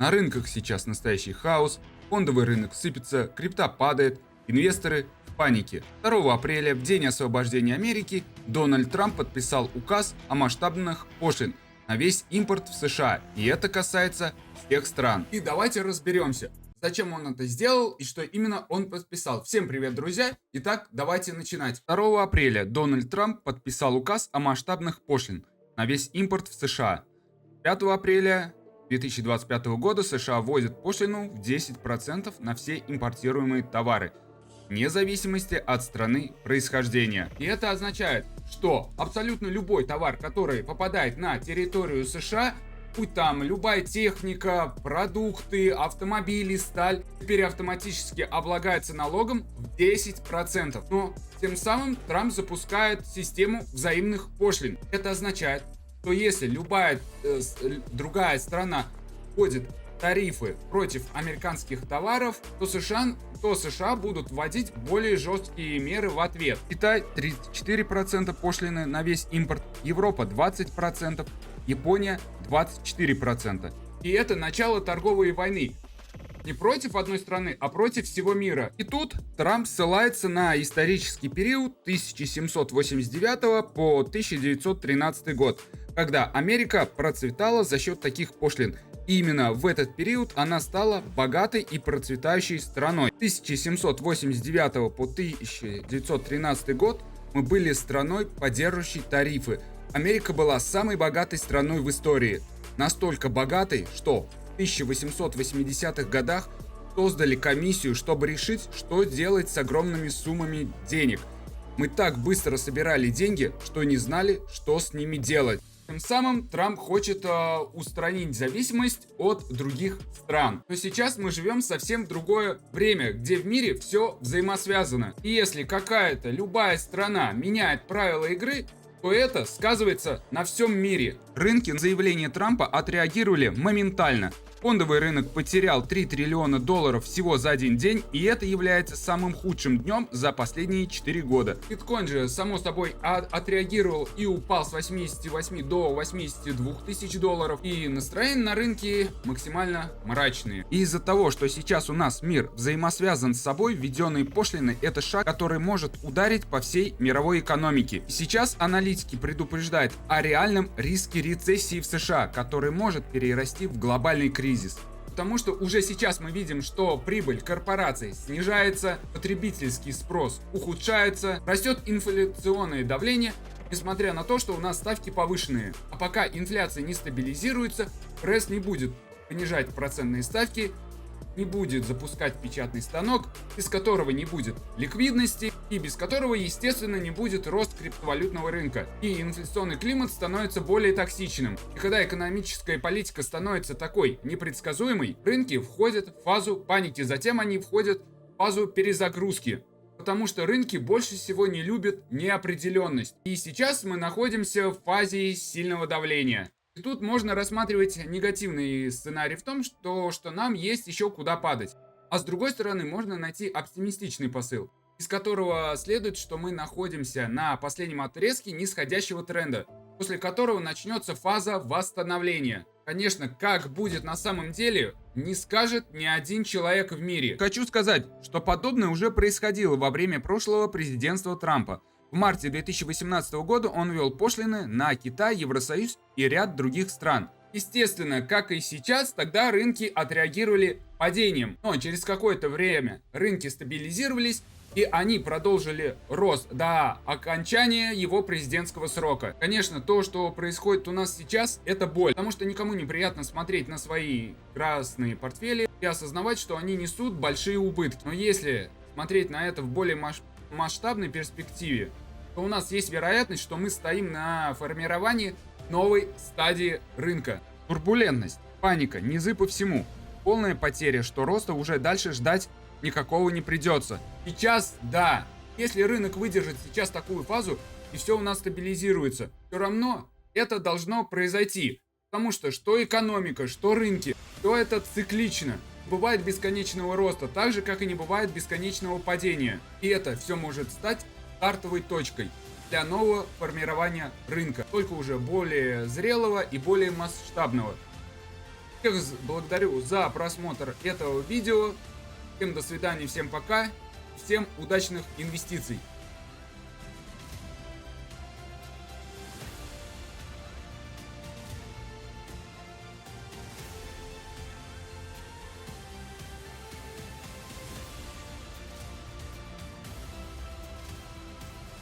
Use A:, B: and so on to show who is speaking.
A: На рынках сейчас настоящий хаос, фондовый рынок сыпется, крипта падает, инвесторы в панике. 2 апреля, в день освобождения Америки, Дональд Трамп подписал указ о масштабных пошлин на весь импорт в США, и это касается всех стран. И давайте разберемся, зачем он это сделал и что именно он подписал. Всем привет, друзья! Итак, давайте начинать. 2 апреля Дональд Трамп подписал указ о масштабных пошлин на весь импорт в США. 5 апреля 2025 года США вводят пошлину в 10% на все импортируемые товары, вне зависимости от страны происхождения. И это означает, что абсолютно любой товар, который попадает на территорию США, будь там любая техника, продукты, автомобили, сталь, теперь автоматически облагается налогом в 10%. Но тем самым Трамп запускает систему взаимных пошлин. Это означает, что если любая другая страна вводит тарифы против американских товаров, то США будут вводить более жесткие меры в ответ. Китай 34% пошлины на весь импорт, Европа 20%, Япония 24%. И это начало торговой войны. Не против одной страны, а против всего мира. И тут Трамп ссылается на исторический период 1789 по 1913 год, когда Америка процветала за счет таких пошлин. И именно в этот период она стала богатой и процветающей страной. С 1789 по 1913 год мы были страной, поддерживающей тарифы. Америка была самой богатой страной в истории. Настолько богатой, что в 1880-х годах создали комиссию, чтобы решить, что делать с огромными суммами денег. Мы так быстро собирали деньги, что не знали, что с ними делать. Тем самым Трамп хочет устранить зависимость от других стран. Но сейчас мы живем совсем в другое время, где в мире все взаимосвязано. И если какая-то любая страна меняет правила игры, то это сказывается на всем мире. Рынки на заявление Трампа отреагировали моментально. Фондовый рынок потерял $3 триллиона всего за один день, и это является самым худшим днем за последние 4 года. Биткоин же, само собой, отреагировал и упал с 88 до 82 тысяч долларов, и настроения на рынке максимально мрачные. И из-за того, что сейчас у нас мир взаимосвязан с собой, введенные пошлины — это шаг, который может ударить по всей мировой экономике. И сейчас аналитики предупреждают о реальном риске рецессии в США, который может перерасти в глобальный кризис. Потому что уже сейчас мы видим, что прибыль корпораций снижается, потребительский спрос ухудшается, растет инфляционное давление, несмотря на то, что у нас ставки повышенные. А пока инфляция не стабилизируется, пресс не будет понижать процентные ставки, не будет запускать печатный станок, без которого не будет ликвидности и без которого, естественно, не будет рост криптовалютного рынка. И инфляционный климат становится более токсичным. И когда экономическая политика становится такой непредсказуемой, рынки входят в фазу паники, затем они входят в фазу перезагрузки. Потому что рынки больше всего не любят неопределенность. И сейчас мы находимся в фазе сильного давления. И тут можно рассматривать негативный сценарий в том, что нам есть еще куда падать. А с другой стороны, можно найти оптимистичный посыл, из которого следует, что мы находимся на последнем отрезке нисходящего тренда, после которого начнется фаза восстановления. Конечно, как будет на самом деле, не скажет ни один человек в мире. Хочу сказать, что подобное уже происходило во время прошлого президентства Трампа. В марте 2018 года он ввел пошлины на Китай, Евросоюз и ряд других стран. Естественно, как и сейчас, тогда рынки отреагировали падением. Но через какое-то время рынки стабилизировались, и они продолжили рост до окончания его президентского срока. Конечно, то, что происходит у нас сейчас, это боль. Потому что никому не приятно смотреть на свои красные портфели и осознавать, что они несут большие убытки. Но если смотреть на это в более масштабной перспективе, то у нас есть вероятность, что мы стоим на формировании новой стадии рынка. Турбулентность, паника, низы по всему, полная потеря, что роста уже дальше ждать никакого не придется. Сейчас да, если рынок выдержит сейчас такую фазу и все у нас стабилизируется, все равно это должно произойти. Потому что экономика, что рынки, то это циклично. Бывает бесконечного роста, так же, как и не бывает бесконечного падения. И это все может стать стартовой точкой для нового формирования рынка, только уже более зрелого и более масштабного. Всех благодарю за просмотр этого видео. Всем до свидания, всем пока. Всем удачных инвестиций.